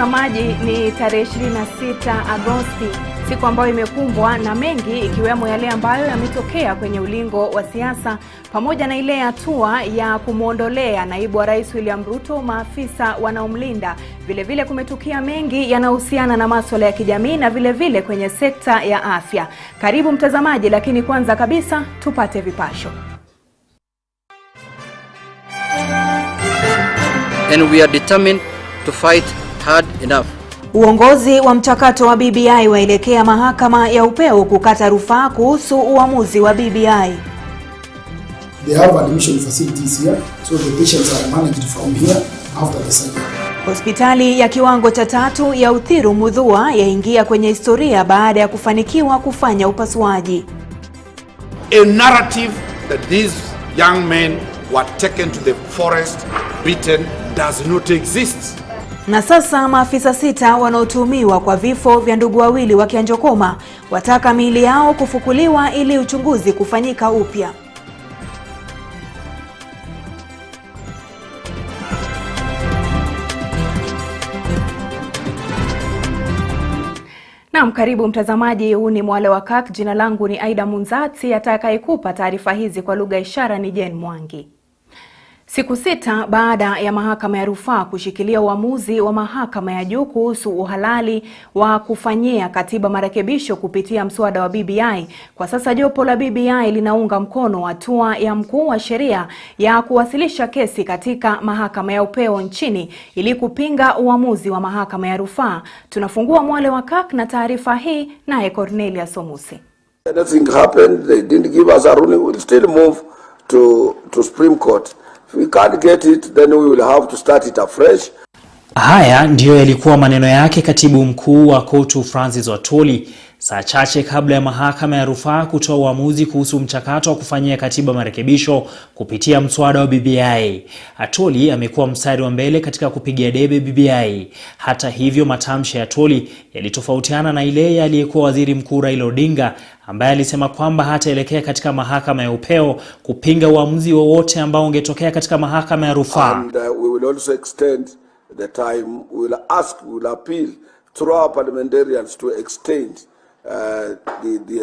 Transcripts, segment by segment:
mtazamaji, ni tarehe 26 Agosti, siku ambayo imekumbwa na mengi ikiwemo yale ambayo yametokea kwenye ulingo wa siasa pamoja na ile hatua ya kumuondolea naibu wa rais William Ruto maafisa wanaomlinda. Vile vile kumetukia mengi yanayohusiana na masuala ya kijamii na vile vile kwenye sekta ya afya. Karibu mtazamaji, lakini kwanza kabisa tupate vipasho. And we are determined to fight hard enough. Uongozi wa mchakato wa BBI waelekea mahakama ya upeo kukata rufaa kuhusu uamuzi wa BBI. They have admission facilities here, so the patients are managed from here after the surgery. Hospitali ya kiwango cha 3 ya Uthiru Muthua yaingia kwenye historia baada ya kufanikiwa kufanya upasuaji. A narrative that these young men were taken to the forest, beaten, does not exist. Na sasa maafisa 6 wanaotuhumiwa kwa vifo vya ndugu wawili wa Kianjokoma wataka miili yao kufukuliwa ili uchunguzi kufanyika upya. Naam, karibu mtazamaji, huu ni Mwale wa Kirk. Jina langu ni Aidah Munzatsi, atakayekupa taarifa hizi kwa lugha ishara ni Jen Mwangi. Siku 6 baada ya mahakama ya rufaa kushikilia uamuzi wa mahakama ya juu kuhusu uhalali wa kufanyia katiba marekebisho kupitia mswada wa BBI, kwa sasa jopo la BBI linaunga mkono hatua ya mkuu wa sheria ya kuwasilisha kesi katika mahakama ya upeo nchini ili kupinga uamuzi wa mahakama ya rufaa. Tunafungua Mwale wa Kirk na taarifa hii naye Cornelia Somusi. Nothing happened, they didn't give us a ruling, we'll still move to Supreme Court. If we can't get it, then we will have to start it afresh. Haya ndiyo yalikuwa maneno yake katibu mkuu wa Kotu Francis Watoli saa chache kabla ya mahakama ya rufaa kutoa uamuzi kuhusu mchakato wa kufanyia katiba marekebisho kupitia mswada wa BBI. Atoli amekuwa mstari wa mbele katika kupigia debe BBI. Hata hivyo, matamshi ya Atoli yalitofautiana na ile aliyekuwa waziri mkuu Raila Odinga, ambaye alisema kwamba hataelekea katika mahakama ya upeo kupinga uamuzi wowote ambao ungetokea katika mahakama ya rufaa. And we will also extend the time, we will appeal through our parliamentarians to extend the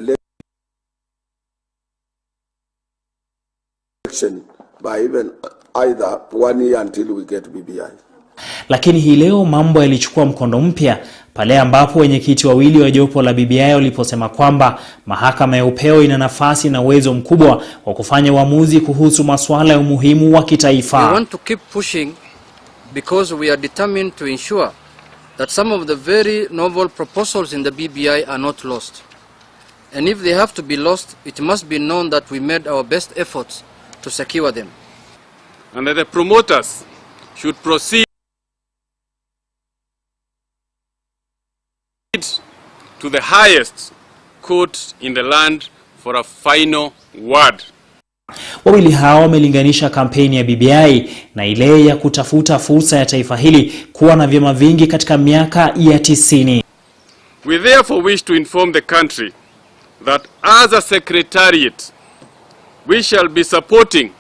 election by even either 1 year until we get BBI. Lakini hii leo mambo yalichukua mkondo mpya pale ambapo wenyekiti wawili wa jopo la BBI waliposema kwamba mahakama ya upeo ina nafasi na uwezo mkubwa wa kufanya uamuzi kuhusu masuala ya umuhimu wa kitaifa. We want to keep pushing because we are determined to ensure that some of the very novel proposals in the BBI are not lost. And if they have to be lost, it must be known that we made our best efforts to secure them. And that the promoters should proceed to the highest court in the land for a final word. Wawili hao wamelinganisha kampeni ya BBI na ile ya kutafuta fursa ya taifa hili kuwa na vyama vingi katika miaka ya 90. We therefore wish to inform the country that as a secretariat we shall be supporting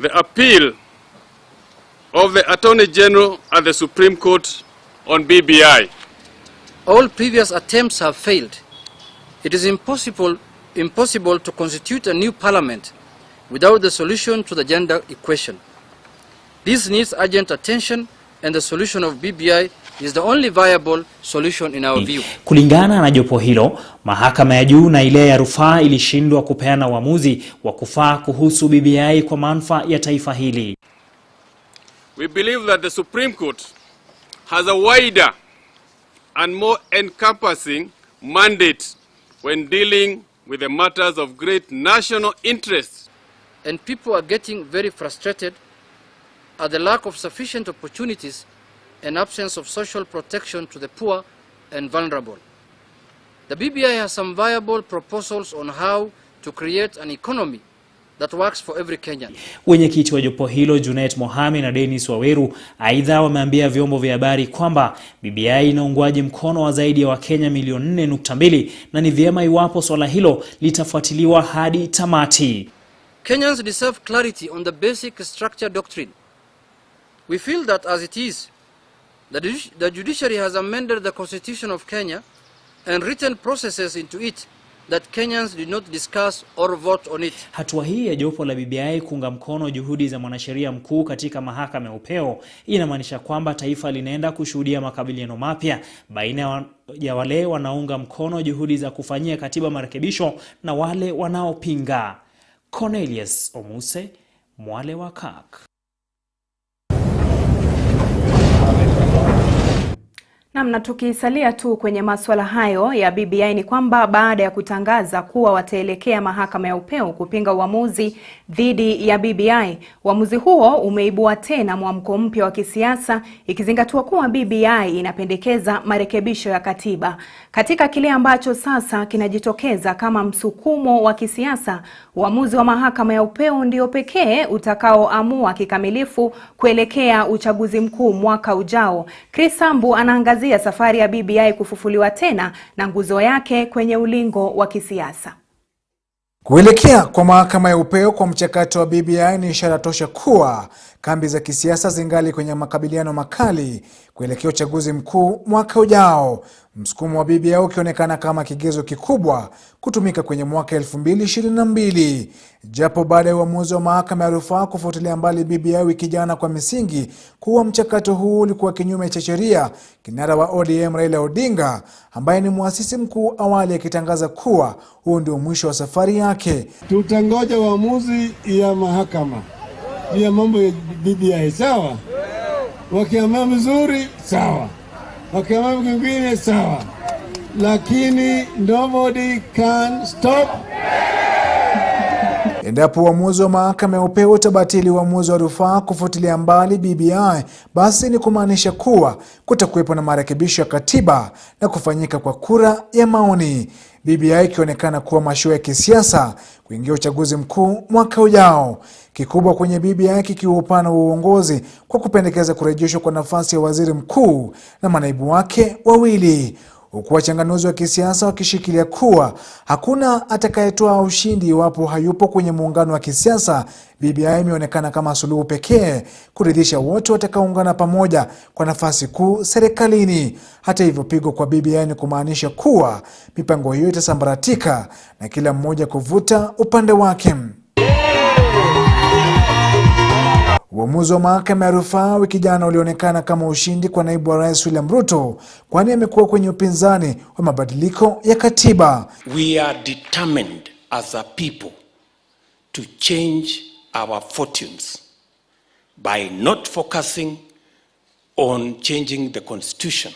the appeal of the Attorney General at the Supreme Court on BBI. All previous attempts have failed. It is impossible to constitute a new parliament without the solution to the gender equation. This needs urgent attention, and the solution of BBI is the only viable solution in our view. Kulingana na jopo hilo, mahakama ya juu na ile ya rufaa ilishindwa kupeana uamuzi wa kufaa kuhusu BBI kwa manufaa ya taifa hili. We believe that the Supreme Court has a wider and more encompassing mandate when dealing with the matters of great national interest. And people are getting very frustrated at the lack of sufficient opportunities and absence of social protection to the poor and vulnerable. The BBI has some viable proposals on how to create an economy that works for every Kenyan. Wenyekiti wa jopo hilo Junet Mohamed na Dennis Waweru aidha wameambia vyombo vya habari kwamba BBI ina uungwaji mkono wa zaidi ya Wakenya milioni 4.2 na ni vyema iwapo swala hilo litafuatiliwa hadi tamati. Kenyans deserve clarity on the basic structure doctrine. We feel that as it is, The judiciary has amended the Constitution of Kenya and written processes into it that Kenyans did not discuss or vote on it. Hatua hii ya jopo la BBI kuunga mkono juhudi za mwanasheria mkuu katika mahakama ya upeo inamaanisha kwamba taifa linaenda kushuhudia makabiliano mapya baina ya wale wanaunga mkono juhudi za kufanyia katiba marekebisho na wale wanaopinga. Cornelius Omuse, Mwale wa Kirk. Na tukisalia tu kwenye masuala hayo ya BBI ni kwamba baada ya kutangaza kuwa wataelekea mahakama ya upeo kupinga uamuzi dhidi ya BBI, uamuzi huo umeibua tena mwamko mpya wa kisiasa, ikizingatiwa kuwa BBI inapendekeza marekebisho ya katiba. Katika kile ambacho sasa kinajitokeza kama msukumo wa kisiasa, uamuzi wa mahakama ya upeo ndio pekee utakaoamua kikamilifu kuelekea uchaguzi mkuu mwaka ujao. Chris Sambu anaangazia safari ya BBI kufufuliwa tena na nguzo yake kwenye ulingo wa kisiasa. Kuelekea kwa mahakama ya upeo kwa mchakato wa BBI ni ishara tosha kuwa kambi za kisiasa zingali kwenye makabiliano makali kuelekea uchaguzi mkuu mwaka ujao. Msukumo wa BBI ukionekana kama kigezo kikubwa kutumika kwenye mwaka 2022. Japo baada ya uamuzi wa mahakama ya rufaa kufutilia mbali BBI wiki jana kwa misingi kuwa mchakato huu ulikuwa kinyume cha sheria, kinara wa ODM Raila Odinga, ambaye ni muasisi mkuu, awali akitangaza kuwa huu ndio mwisho wa safari yake. Tutangoja uamuzi ya mahakama ya mambo ya BBI, sawa? Wakiamua vizuri, sawa. Wakiamua vingine, sawa. Lakini nobody can stop. Endapo uamuzi wa mahakama ya upeo utabatili uamuzi wa rufaa kufutilia mbali BBI, basi ni kumaanisha kuwa kutakuwepo na marekebisho ya katiba na kufanyika kwa kura ya maoni. BBI ikionekana kuwa mashua ya kisiasa kuingia uchaguzi mkuu mwaka ujao. Kikubwa kwenye BBI kikiwa upana wa uongozi kwa kupendekeza kurejeshwa kwa nafasi ya waziri mkuu na manaibu wake wawili. Huku wachanganuzi wa kisiasa wakishikilia kuwa hakuna atakayetoa ushindi iwapo hayupo kwenye muungano wa kisiasa, BBI imeonekana kama suluhu pekee kuridhisha wote watakaoungana pamoja kwa nafasi kuu serikalini. Hata hivyo, pigo kwa BBI ni kumaanisha kuwa mipango hiyo itasambaratika na kila mmoja kuvuta upande wake. Uamuzi wa mahakama ya rufaa wiki jana ulionekana kama ushindi kwa naibu wa rais William Ruto, kwani amekuwa kwenye upinzani wa mabadiliko ya katiba. We are determined as a people to change our fortunes by not focusing on changing the constitution.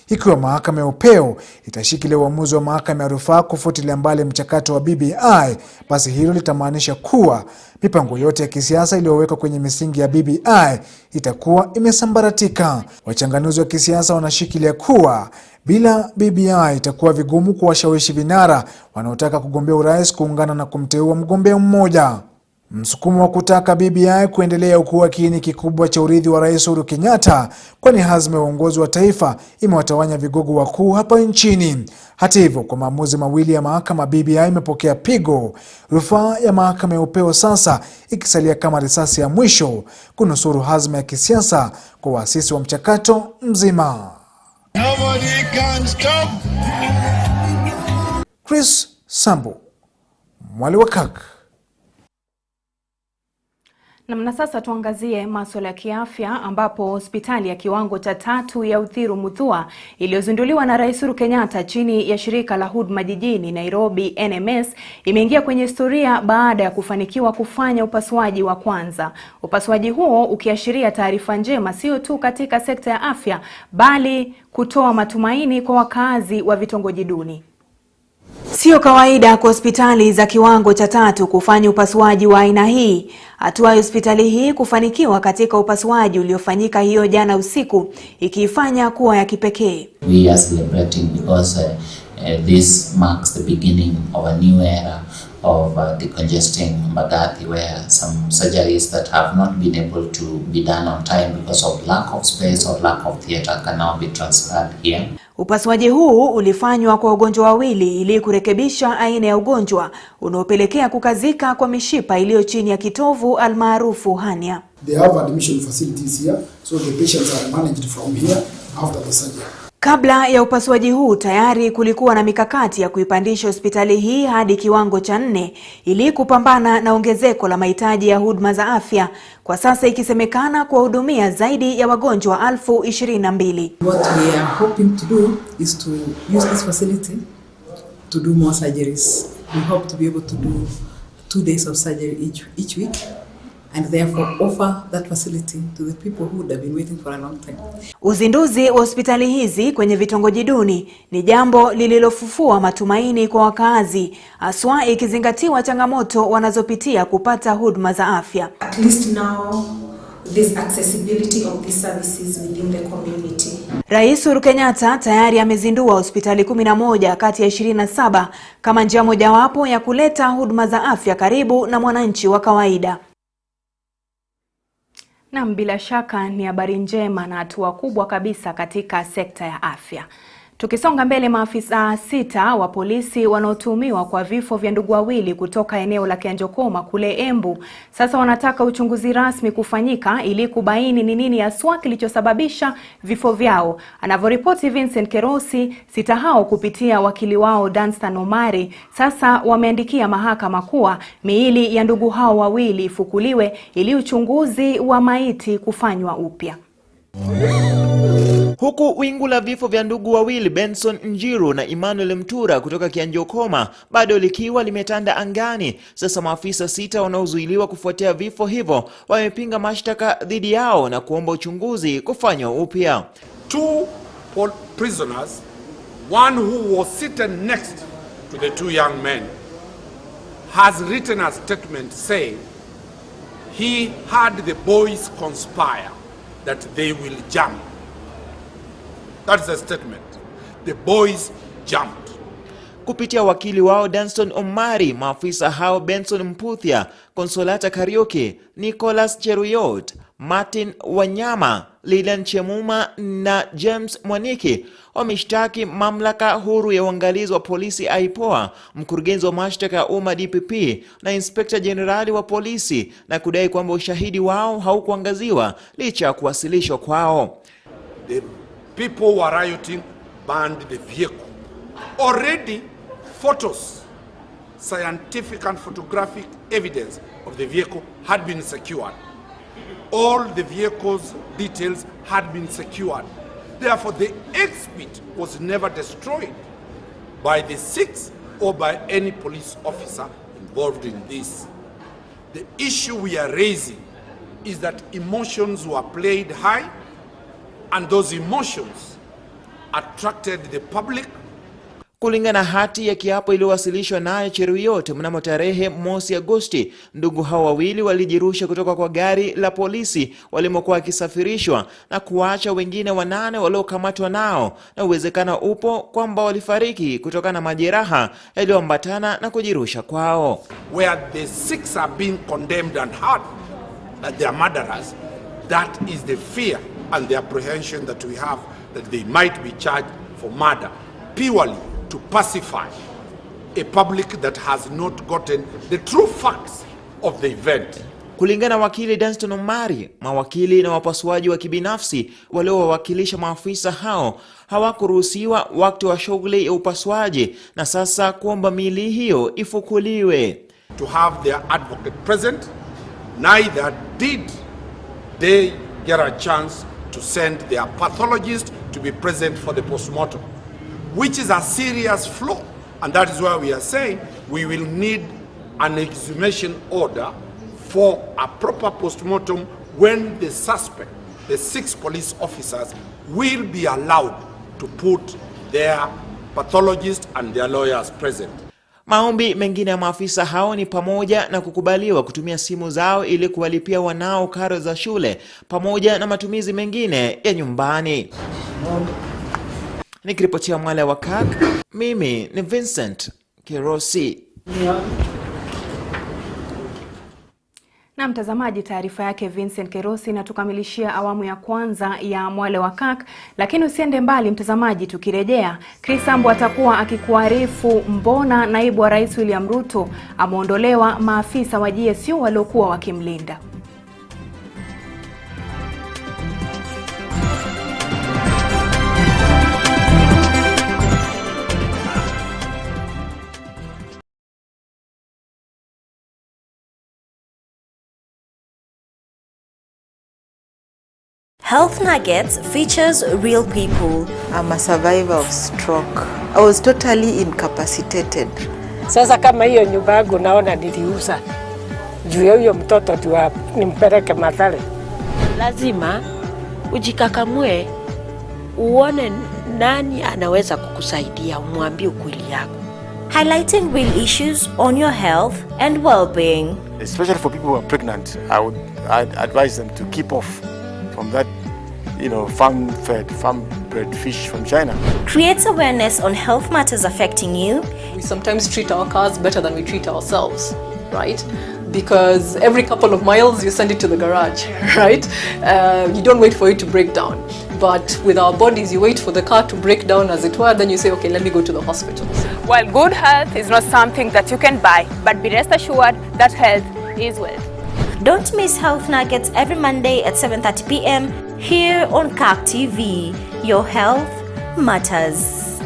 Ikiwa mahakama ya upeo itashikilia uamuzi wa mahakama ya rufaa kufutilia mbali mchakato wa BBI, basi hilo litamaanisha kuwa mipango yote ya kisiasa iliyowekwa kwenye misingi ya BBI itakuwa imesambaratika. Wachanganuzi wa kisiasa wanashikilia kuwa bila BBI itakuwa vigumu kuwashawishi vinara wanaotaka kugombea urais kuungana na kumteua mgombea mmoja. Msukumo wa kutaka BBI kuendelea kuwa kiini kikubwa cha urithi wa Rais Uhuru Kenyatta, kwani hazma ya uongozi wa taifa imewatawanya vigogo wakuu hapa nchini. Hata hivyo, kwa maamuzi mawili ya mahakama, BBI imepokea pigo. Rufaa ya mahakama ya upeo sasa ikisalia kama risasi ya mwisho kunusuru hazma ya kisiasa kwa waasisi wa mchakato mzima. Nobody can stop. Chris Sambu, Mwale wa Kirk. Na sasa tuangazie masuala ya kiafya, ambapo hospitali ya kiwango cha 3 ya Uthiru Muthua iliyozinduliwa na Rais Uhuru Kenyatta chini ya shirika la huduma jijini Nairobi NMS imeingia kwenye historia baada ya kufanikiwa kufanya upasuaji wa kwanza. Upasuaji huo ukiashiria taarifa njema sio tu katika sekta ya afya, bali kutoa matumaini kwa wakazi wa vitongoji duni. Sio kawaida kwa hospitali za kiwango cha 3 kufanya upasuaji wa aina hii. Hatua ya hospitali hii kufanikiwa katika upasuaji uliofanyika hiyo jana usiku ikiifanya kuwa ya kipekee. We are celebrating because this marks the beginning of a new era of decongesting Mbagathi, where some surgeries that have not been able to be done on time because of lack of space or lack of theater can now be transferred here. Upasuaji huu ulifanywa kwa wagonjwa wawili ili kurekebisha aina ya ugonjwa unaopelekea kukazika kwa mishipa iliyo chini ya kitovu almaarufu hernia. They have admission facilities here, so the patients are managed from here. after the surgery. Kabla ya upasuaji huu tayari kulikuwa na mikakati ya kuipandisha hospitali hii hadi kiwango cha 4 ili kupambana na ongezeko la mahitaji ya huduma za afya, kwa sasa ikisemekana kuwahudumia zaidi ya wagonjwa 22,000. What we are hoping to do is to use this facility to do more surgeries. We hope to be able to do 2 days of surgery each week, and therefore offer that facility to the people who have been waiting for a long time. Uzinduzi wa hospitali hizi kwenye vitongoji duni ni jambo lililofufua matumaini kwa wakazi, haswa ikizingatiwa changamoto wanazopitia kupata huduma za afya. At least now this accessibility of these services within the community. Rais Uhuru Kenyatta tayari amezindua hospitali 11 kati ya 27 kama njia mojawapo ya kuleta huduma za afya karibu na mwananchi wa kawaida. Na bila shaka ni habari njema na hatua kubwa kabisa katika sekta ya afya. Tukisonga mbele, maafisa 6 wa polisi wanaotuhumiwa kwa vifo vya ndugu wawili kutoka eneo la Kianjokoma kule Embu sasa wanataka uchunguzi rasmi kufanyika ili kubaini ni nini haswa kilichosababisha vifo vyao. Anavyoripoti Vincent Kerosi, 6 hao kupitia wakili wao Danstan Omari sasa wameandikia mahakama kuwa miili ya ndugu hao wawili ifukuliwe ili uchunguzi wa maiti kufanywa upya. Huku wingu la vifo vya ndugu wawili Benson Njiru na Emmanuel Mtura kutoka Kianjokoma bado likiwa limetanda angani, sasa maafisa 6 wanaozuiliwa kufuatia vifo hivyo wamepinga mashtaka dhidi yao na kuomba uchunguzi kufanywa upya. 2 prisoners, one who was sitting next to the 2 young men, has written a statement saying he had the boys conspire that they will jump. That's the statement. The boys jumped. Kupitia wakili wao Danstan Omari, maafisa hao Benson Mputhia, Consolata Karioke, Nicholas Cheruyot, Martin Wanyama, Lilian Chemuma na James Mwaniki wameshtaki mamlaka huru ya uangalizi wa polisi IPOA, mkurugenzi wa mashtaka ya umma DPP na inspekta jenerali wa polisi na kudai kwamba ushahidi wao haukuangaziwa licha ya kuwasilishwa kwao. The people who were rioting burned the vehicle. Already photos, scientific and photographic evidence of the vehicle had been secured. All the vehicle's details had been secured. Therefore, the exhibit was never destroyed by the 6 or by any police officer involved in this. The issue we are raising is that emotions were played high, and those emotions attracted the public. Kulingana na hati ya kiapo iliyowasilishwa naye Cheruyot mnamo tarehe 1 Agosti, ndugu hao wawili walijirusha kutoka kwa gari la polisi walimokuwa wakisafirishwa na kuacha wengine 8 waliokamatwa nao, na uwezekano upo kwamba walifariki kutokana na majeraha yaliyoambatana na kujirusha kwao. Where the 6 are being condemned and hurt that they are murderers, that is the fear and the apprehension that we have that they might be charged for murder, purely to pacify a public that has not gotten the true facts of the event. Kulingana na wakili Danstan Omari, mawakili na wapasuaji wa kibinafsi waliowakilisha maafisa hao hawakuruhusiwa wakati wa shughuli ya upasuaji na sasa kuomba miili hiyo ifukuliwe. To have their advocate present, neither did they get a chance to send their pathologist to be present for the postmortem, which is a serious flaw. And that is why we are saying we will need an exhumation order for a proper postmortem when the suspect, the 6 police officers, will be allowed to put their pathologist and their lawyers present. Maombi mengine ya maafisa hao ni pamoja na kukubaliwa kutumia simu zao ili kuwalipia wanao karo za shule pamoja na matumizi mengine ya nyumbani. Nikiripotia Mwale wa Kirk, mimi ni Vincent Kerosi. Na mtazamaji, taarifa yake Vincent Kerosi na tukamilishia awamu ya kwanza ya Mwale wa Kirk, lakini usiende mbali mtazamaji, tukirejea Chris Ambo atakuwa akikuarifu mbona naibu wa Rais William Ruto ameondolewa maafisa wa GSU waliokuwa wakimlinda. Health Nuggets features real people. I'm a survivor of stroke. I was totally incapacitated. Sasa kama hiyo nyumba yangu naona niliuza. Juu ya huyo mtoto nimpeleke Mathare. Lazima ujikakamue uone nani anaweza kukusaidia, umwambie ukweli yako. Highlighting real issues on your health and well-being. Especially for people who are pregnant, I'd advise them to keep off from that, farm-fed, farm-bred fish from China. Creates awareness on health matters affecting you. We sometimes treat our cars better than we treat ourselves, right? Because every couple of miles you send it to the garage, right? You don't wait for it to break down. But with our bodies, you wait for the car to break down, as it were, then you say, okay, let me go to the hospital. While good health is not something that you can buy, but be rest assured that health is wealth. Don't miss Health Nuggets every Monday at 7:30 p.m. here on Kirk TV. Your health matters.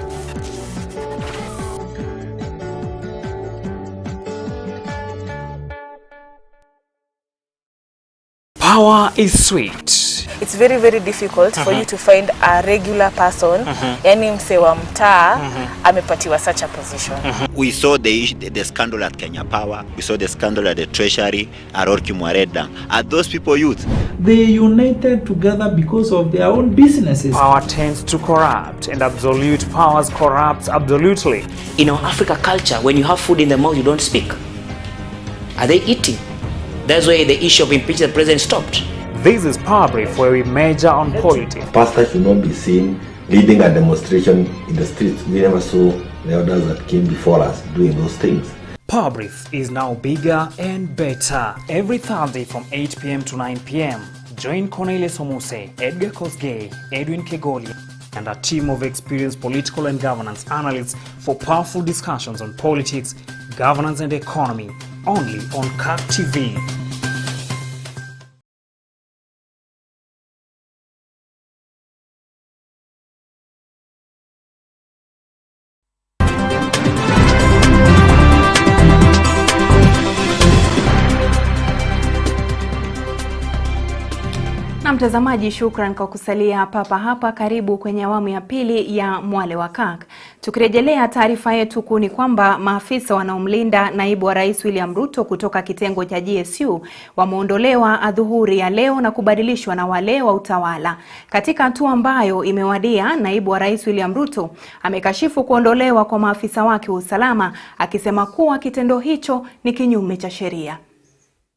Power is sweet. It's very, very difficult for you to find a regular person, yani mse wa mtaa, amepatiwa such a position. We saw the scandal at Kenya Power, we saw the scandal at the Treasury, at Mwale. Are those people youth? They united together because of their own businesses. Power tends to corrupt, and absolute powers corrupt absolutely. In our Africa culture, when you have food in the mouth, you don't speak. Are they eating? That's why the issue of impeaching the president stopped. This is Power Brief, where we major on politics. Pastors should not be seen leading a demonstration in the streets. We never saw the elders that came before us doing those things. Power Brief is now bigger and better. Every Thursday from 8 p.m. to 9 p.m. Join Cornelius Omuse, Edgar Kosgei, Edwin Kegoli, and a team of experienced political and governance analysts for powerful discussions on politics, governance and economy, only on Kirk TV. Na mtazamaji, shukran kwa kusalia papa hapa. Karibu kwenye awamu ya pili ya Mwale wa Kirk. Tukirejelea taarifa yetu kuu ni kwamba maafisa wanaomlinda naibu wa rais William Ruto kutoka kitengo cha GSU wameondolewa adhuhuri ya leo na kubadilishwa na wale wa utawala. Katika hatua ambayo imewadia, naibu wa rais William Ruto amekashifu kuondolewa kwa maafisa wake wa usalama, akisema kuwa kitendo hicho ni kinyume cha sheria.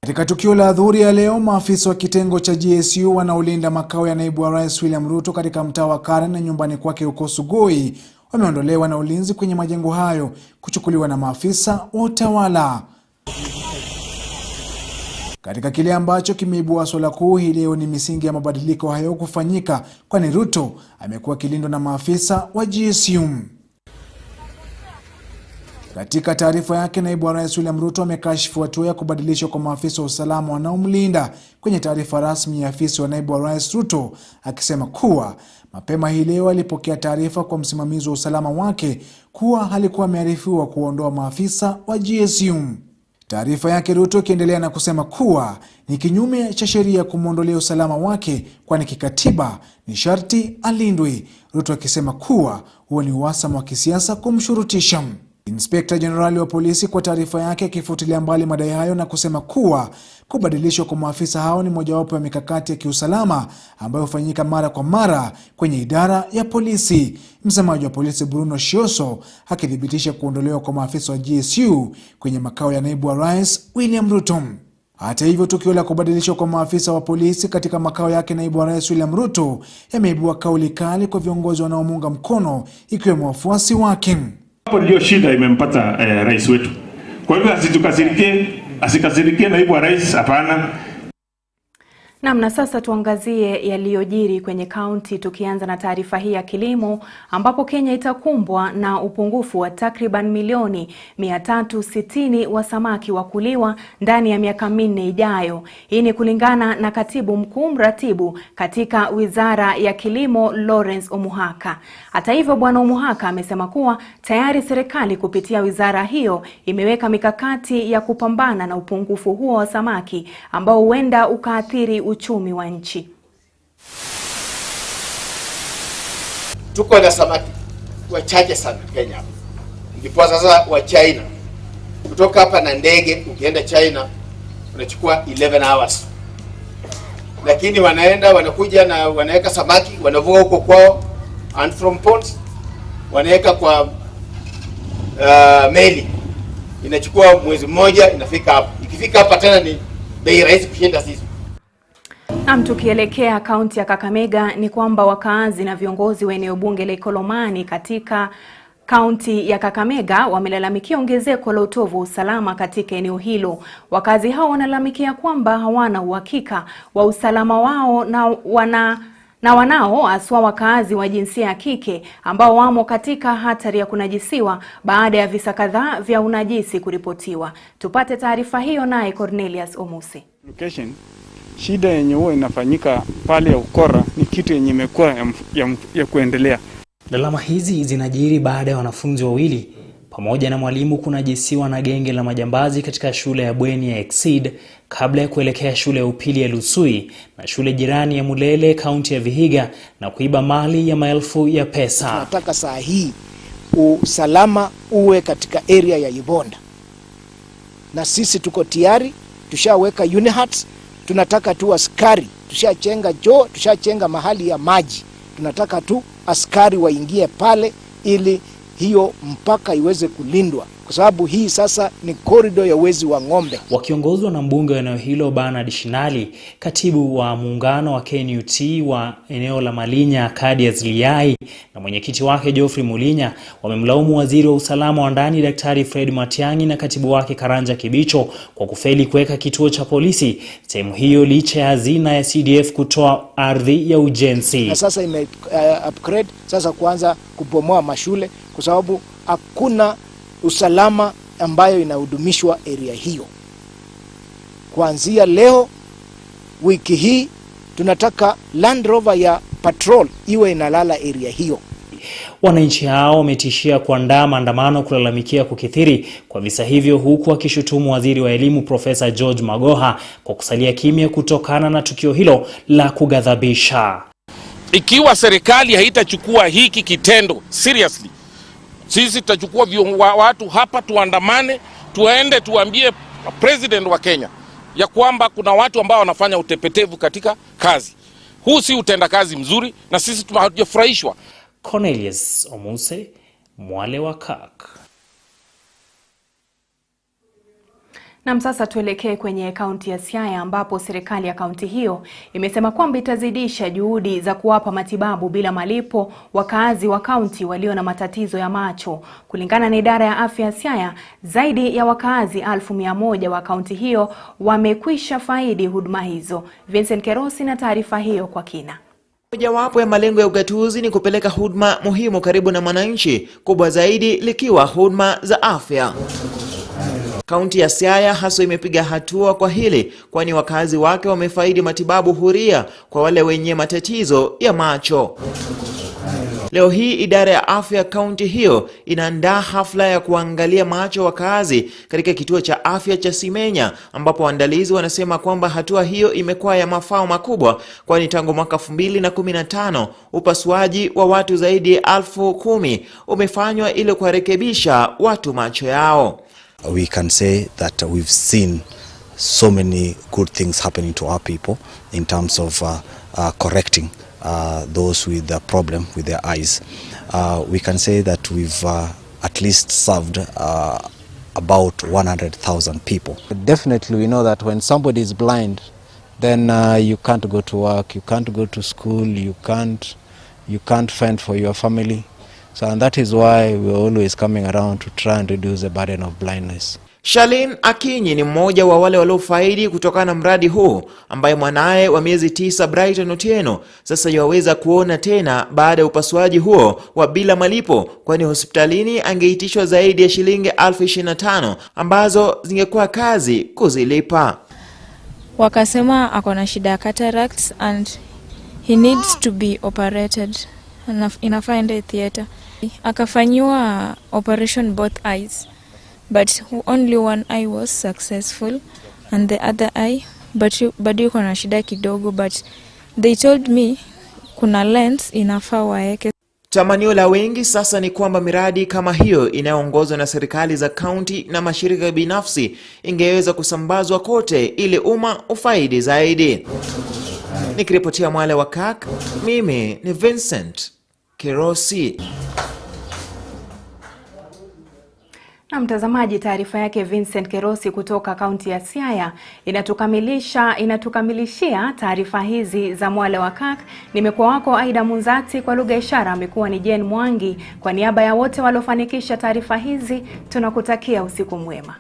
Katika tukio la adhuhuri ya leo, maafisa wa kitengo cha GSU wanaolinda makao ya naibu wa rais William Ruto katika mtaa wa Karen na nyumbani kwake huko Sugoi wameondolewa na ulinzi kwenye majengo hayo kuchukuliwa na maafisa wa utawala. Katika kile ambacho kimeibua swala kuu hii leo ni misingi ya mabadiliko hayo kufanyika, kwani Ruto amekuwa kilindwa na maafisa wa GSU. Katika taarifa yake, naibu wa rais William Ruto amekashifu hatua ya kubadilishwa kwa maafisa wa usalama wanaomlinda. Kwenye taarifa rasmi ya afisi wa naibu wa rais Ruto, akisema kuwa mapema hii leo alipokea taarifa kwa msimamizi wa usalama wake kuwa halikuwa amearifiwa kuondoa maafisa wa GSU. Taarifa yake Ruto ikiendelea na kusema kuwa ni kinyume cha sheria kumwondolea usalama wake, kwani kikatiba ni sharti alindwe. Ruto akisema kuwa huo ni uhasama wa kisiasa kumshurutisha. Inspector General wa polisi kwa taarifa yake akifutilia mbali madai hayo na kusema kuwa kubadilishwa kwa maafisa hao ni mojawapo ya mikakati ya kiusalama ambayo hufanyika mara kwa mara kwenye idara ya polisi. Msemaji wa polisi Bruno Shioso akithibitisha kuondolewa kwa maafisa wa GSU kwenye makao ya naibu wa rais William Ruto. Hata hivyo, tukio la kubadilishwa kwa maafisa wa polisi katika makao yake naibu wa rais William Ruto yameibua kauli kali kwa viongozi wanaomuunga mkono, ikiwemo wafuasi wake. Hapo ndio shida imempata rais wetu. Kwa hivyo asikasirikie naibu wa rais, hapana. Na sasa tuangazie yaliyojiri kwenye kaunti, tukianza na taarifa hii ya kilimo, ambapo Kenya itakumbwa na upungufu wa takriban milioni 360 wa samaki wa kuliwa ndani ya miaka 4 ijayo. Hii ni kulingana na katibu mkuu mratibu katika Wizara ya Kilimo Lawrence Omuhaka. Hata hivyo, bwana Omuhaka amesema kuwa tayari serikali kupitia wizara hiyo imeweka mikakati ya kupambana na upungufu huo wa samaki ambao huenda ukaathiri uchumi wa nchi. tuko na samaki wachache sana Kenya. Ndipo sasa wa China kutoka hapa na ndege ukienda China unachukua 11 hours. Lakini wanakuja na wanaweka samaki, wanavuka huko kwao and from ponds wanaweka kwa meli. Inachukua mwezi mmoja inafika hapa. Ikifika hapa tena ni bei rahisi kushinda sisi. Na tukielekea kaunti ya Kakamega ni kwamba wakaazi na viongozi wa eneo bunge la Ikolomani katika kaunti ya Kakamega wamelalamikia ongezeko la utovu wa usalama katika eneo hilo. Wakazi hao wanalalamikia kwamba hawana uhakika wa usalama wao na wanao aswa wakaazi wa jinsia ya kike ambao wamo katika hatari ya kunajisiwa baada ya visa kadhaa vya unajisi kuripotiwa. Tupate taarifa hiyo naye Cornelius Omusi. Location, shida yenye huwa inafanyika pale ya ukora ni kitu yenye imekuwa ya kuendelea. Lalama hizi zinajiri baada ya wanafunzi wawili pamoja na mwalimu kunajisiwa na genge la majambazi katika shule ya bweni ya Exceed kabla ya kuelekea shule ya upili ya Lusui na shule jirani ya Mulele kaunti ya Vihiga na kuiba mali ya maelfu ya pesa. Tunataka saa hii usalama uwe katika area ya Ibonda. Na sisi tuko tayari, tushaweka unihats, tunataka tu askari, tushachenga tushachenga mahali ya maji. Tunataka tu askari waingie pale ili hiyo mpaka iweze kulindwa, kwa sababu hii sasa ni corridor ya wezi wa ng'ombe. Wakiongozwa na mbunge wa eneo hilo Bernard Shinali, katibu wa muungano wa KNUT wa eneo la Malinya Kadias Liai na mwenyekiti wake Geoffrey Mulinya wamemlaumu waziri wa usalama wa ndani Daktari Fred Matiang'i na katibu wake Karanja Kibicho kwa kufeli kuweka kituo cha polisi sehemu hiyo licha ya hazina ya CDF kutoa ardhi ya ujenzi. Na sasa upgrade sasa kuanza kubomoa mashule kwa sababu hakuna usalama ambayo inahudumishwa area hiyo. Kuanzia leo wiki hii tunataka Land Rover ya patrol iwe inalala area hiyo. Wananchi hao wametishia kuandaa maandamano kulalamikia kukithiri kwa visa hivyo, huku akishutumu waziri wa elimu Profesa George Magoha kwa kusalia kimya kutokana na tukio hilo la kughadhabisha. Ikiwa serikali haitachukua hiki kitendo seriously, sisi tutachukua watu hapa tuandamane, tuende tuambie president wa Kenya ya kwamba kuna watu ambao wanafanya utepetevu katika kazi. Huu si utenda kazi mzuri na sisi tunafurahishwa. Cornelius Omuse, Mwale wa Kirk. Na sasa tuelekee kwenye kaunti ya Siaya ambapo serikali ya kaunti hiyo imesema kwamba itazidisha juhudi za kuwapa matibabu bila malipo wakaazi wa kaunti walio na matatizo ya macho. Kulingana na idara ya afya ya Siaya, zaidi ya wakaazi 1,100 wa kaunti hiyo wamekwisha faidi huduma hizo. Vincent Kerosi na taarifa hiyo kwa kina. Mojawapo ya malengo ya ugatuzi ni kupeleka huduma muhimu karibu na mwananchi, kubwa zaidi likiwa huduma za afya. Kaunti ya Siaya hasa imepiga hatua kwa hili, kwani wakazi wake wamefaidi matibabu huria kwa wale wenye matatizo ya macho. Leo hii idara ya afya kaunti hiyo inaandaa hafla ya kuangalia macho wakazi katika kituo cha afya cha Simenya, ambapo waandalizi wanasema kwamba hatua hiyo imekuwa ya mafao makubwa, kwani tangu mwaka 2015 upasuaji wa watu zaidi ya 10,000 umefanywa ili kurekebisha watu macho yao. We can say that we've seen so many good things happening to our people in terms of correcting those with the problem with their eyes. We can say that we've at least served about 100,000 people. Definitely we know that when somebody is blind, then you can't go to work, you can't go to school, you can't fend for your family. So and that is why we're always coming around to try and reduce the burden of blindness. Shalin Akinyi ni mmoja wa wale waliofaidi kutokana na mradi huu, ambaye mwanae wa miezi 9 Brighton Otieno sasa yaweza kuona tena baada ya upasuaji huo wa bila malipo, kwani hospitalini angeitishwa zaidi ya shilingi 25,000 ambazo zingekuwa kazi kuzilipa. Wakasema ako na shida ya cataracts and he needs to be operated in a theater. Akafanyiwa operation both eyes, but only one eye was successful and the other eye but yuko na shida kidogo, but they told me kuna lens inafaa waeke. Tamanio la wengi sasa ni kwamba miradi kama hiyo inayoongozwa na serikali za kaunti na mashirika binafsi ingeweza kusambazwa kote ili umma ufaidi zaidi. Nikiripotia Mwale wa Kirk, mimi ni Vincent Kerosi. Na mtazamaji, taarifa yake Vincent Kerosi kutoka kaunti ya Siaya inatukamilishia taarifa hizi za Mwale wa Kirk. Nimekuwa wako Aidah Munzatsi, kwa lugha ishara amekuwa ni Jen Mwangi. Kwa niaba ya wote waliofanikisha taarifa hizi, tunakutakia usiku mwema.